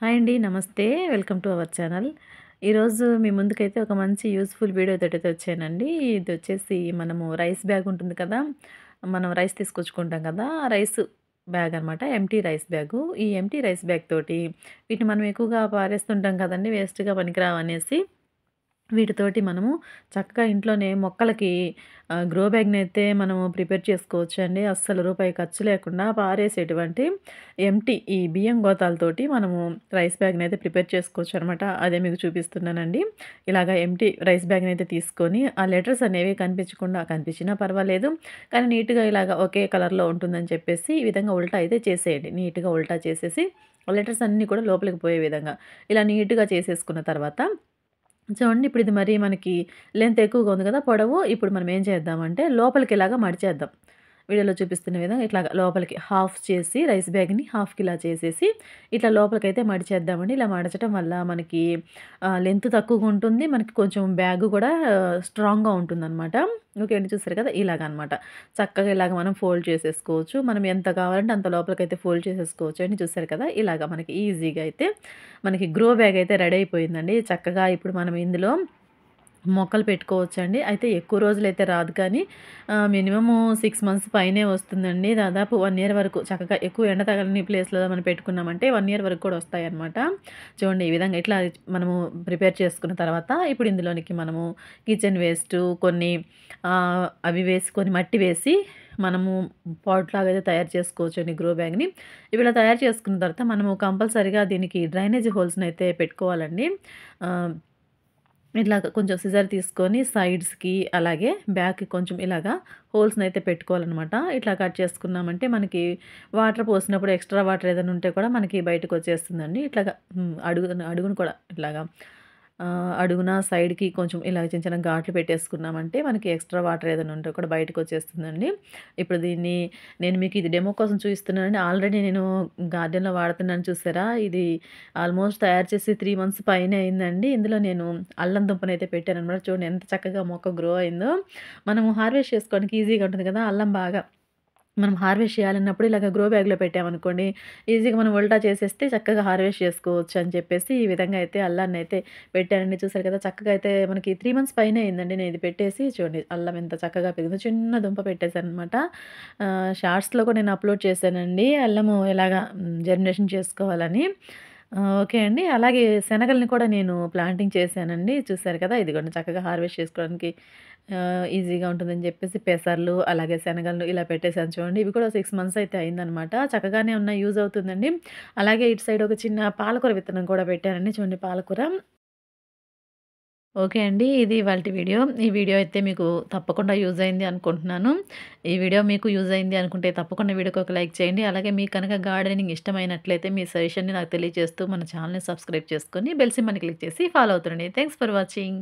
Hi అండి. నమస్తే. Welcome to our channel. ఈరోజు మీ ముందుకైతే ఒక మంచి యూజ్‌ఫుల్ వీడియో తోటైతే వచ్చానండి. ఇదొచ్చేసి మనము రైస్ బ్యాగ్ ఉంటుంది కదా! మనం రైస్ తీసుకొచ్చుకుంటాం కదా! రైస్ బ్యాగ్ అనమాట. Empty rice bag. ఈ ఎంప్టీ రైస్ బ్యాగ్ తోటి వీటిని మనం ఎక్కువగా పారేస్తుంటాం కదండీ! వేస్ట్‌గా పనికిరావనేసి. వీటితోటి మనము చక్కగా ఇంట్లోనే మొక్కలకి గ్రో బ్యాగ్‌నైతే మనము ప్రిపేర్ చేసుకోవచ్చండి. అస్సలు రూపాయి ఖర్చు లేకుండా పారేసేటువంటి ఎంప్టీ ఈ బియ్యం గోతాలతోటి మనము రైస్ బ్యాగ్‌నైతే ప్రిపేర్ చేసుకోవచ్చనమాట. అదే మీకు చూపిస్తున్నానండి. ఇలాగ ఎంప్టీ రైస్ బ్యాగ్‌నైతే తీసుకొని ఆ లెటర్స్ అనేవి కనిపించకుండా కనిపించినా పర్వాలేదు. కానీ నీట్‌గా ఇలాగ ఒకే కలర్‌లో ఉంటుందని చెప్పేసి ఈ విధంగా ఉల్టా అయితే చేసేయండి. నీట్‌గా ఉల్టా చేసేసి లెటర్స్ అన్నీ కూడా లోపలికి పోయే విధంగా ఇలా నీట్‌గా చేసేసుకున్న తర్వాత చూడండి ఇప్పుడు ఇది మరీ మనకి లెంత్ ఎక్కువగా ఉంది కదా! పొడవు. ఇప్పుడు మనం ఏం చేద్దామంటే లోపలికి ఇలాగా మడిచేద్దాం. వీడియోలో చూపిస్తున్న విధంగా ఇట్లాగా లోపలికి హాఫ్ చేసి రైస్ బ్యాగ్‌ని హాఫ్‌కి ఇలా చేసేసి ఇట్లా లోపలికైతే మడిచేద్దామండి. ఇలా మడచటం వల్ల మనకి లెంత్ తక్కువగా ఉంటుంది. మనకి కొంచెం బ్యాగ్ కూడా స్ట్రాంగ్‌గా ఉంటుందనమాట. ఓకే అండి. చూసారు కదా! ఇలాగనమాట. చక్కగా ఇలాగ మనం ఫోల్డ్ చేసేసుకోవచ్చు. మనం ఎంత కావాలంటే అంత లోపలికైతే ఫోల్డ్ చేసేసుకోవచ్చు అండి. చూసారు కదా! ఇలాగ మనకి ఈజీగా అయితే మనకి గ్రో బ్యాగ్ అయితే రెడీ అయిపోయిందండి. చక్కగా ఇప్పుడు మనం ఇందులో మొక్కలు పెట్టుకోవచ్చండి. అయితే ఎక్కువ రోజులైతే రాదు కానీ మినిమము 6 మంత్స్ పైనే వస్తుందండి. దాదాపు 1 ఇయర్ వరకు చక్కగా ఎక్కువ ఎండ తగలని ప్లేస్‌లో మనం పెట్టుకున్నామంటే 1 ఇయర్ వరకు కూడా వస్తాయన్నమాట. చూడండి ఈ విధంగా ఇట్లా మనము ప్రిపేర్ చేసుకున్న తర్వాత ఇప్పుడు ఇందులోనికి మనము కిచెన్ వేస్టు కొన్ని అవి వేసుకొని మట్టి వేసి మనము పాట్‌లాగా అయితే తయారు చేసుకోవచ్చండి గ్రో బ్యాగ్‌ని. ఇవి ఇలా తయారు చేసుకున్న తర్వాత మనము కంపల్సరీగా దీనికి డ్రైనేజ్ హోల్స్‌నయితే పెట్టుకోవాలండి. ఆహ్ ఇట్లాగ కొంచెం సిజర్ తీసుకొని సైడ్స్‌కి అలాగే బ్యాక్‌కి కొంచెం ఇలాగా హోల్స్‌నయితే పెట్టుకోవాలనమాట. ఇట్లా కట్ చేసుకున్నామంటే మనకి వాటర్ పోసినప్పుడు ఎక్స్‌ట్రా వాటర్ ఏదైనా ఉంటే కూడా మనకి బయటకొచ్చేస్తుందండి. ఇట్లాగా అడుగును కూడా ఇట్లాగా అడుగున సైడ్‌కి కొంచెం ఇలా చిన్న చిన్న ఘాట్లు పెట్టేసుకున్నామంటే మనకి ఎక్స్‌ట్రా వాటర్ ఏదైనా ఉంటే కూడా బయటకొచ్చేస్తుందండి. ఇప్పుడు దీన్ని నేను మీకు ఇది డెమో కోసం చూపిస్తున్నానండి. ఆల్రెడీ నేను గార్డెన్‌లో వాడుతున్నాను చూసారా? ఇది ఆల్మోస్ట్ తయారు చేసి 3 మంత్స్ పైనే అయిందండి. ఇందులో నేను అల్లం దుంపనైతే పెట్టాననమాట. చూడండి ఎంత చక్కగా మొక్క గ్రో అయిందో. మనము హార్వెస్ట్ చేసుకోవడానికి ఈజీగా ఉంటుంది కదా! అల్లం బాగా మనం హార్వెస్ట్ చేయాలన్నప్పుడు ఇలాగ గ్రో బ్యాగ్‌లో పెట్టామనుకోండి, ఈజీగా మనం ఉల్టా చేసేస్తే చక్కగా హార్వెస్ట్ చేసుకోవచ్చు అని చెప్పేసి ఈ విధంగా అయితే అల్లాన్నయితే పెట్టానండి. చూసారు కదా! చక్కగా అయితే మనకి 3 మంత్స్ పైనే అయిందండి నేను ఇది పెట్టేసి. చూడండి అల్లం ఎంత చక్కగా పెరిగిందో. చిన్న దుంప పెట్టేసాననమాట. షార్ట్స్‌లో కూడా నేను అప్‌లోడ్ చేశానండి. అల్లము ఎలాగా జర్మినేషన్ చేసుకోవాలని. ఓకే అండి. అలాగే శనగల్ని కూడా నేను ప్లాంటింగ్ చేశానండి. చూసారు కదా! ఇదిగోండి చక్కగా హార్వెస్ట్ చేసుకోవడానికి ఈజీగా ఉంటుందని జెప్పేసి పెసర్లు, అలాగే శనగలు ఇలా పెట్టేసాను చూడండి. ఇవి కూడా 6 మంత్స్ అయితే అయిందనమాట. చక్కగానే ఉన్నాయి. యూజ్ అవుతుందండి. అలాగే ఇటు సైడ్ ఒక చిన్న పాలకూర విత్తనం కూడా పెట్టానండి. చూడండి పాలకూర. ఓకే అండి. ఇది ఇవాల్టి వీడియో. ఈ వీడియో అయితే మీకు తప్పకుండా యూజ్ అయింది అనుకుంటున్నాను. ఈ వీడియో మీకు యూజ్ అయింది అనుకుంటే తప్పకుండా వీడియోకి ఒక లైక్ చేయండి. అలాగే మీకు కనుక గార్డెనింగ్ ఇష్టమైనట్లయితే మీ సజెషన్‌ని నాకు తెలియజేస్తూ మన ఛానెల్‌ని సబ్స్క్రైబ్ చేసుకొని బెల్ సింబల్‌ని క్లిక్ చేసి ఫాలో అవుతుండండి. Thanks for watching.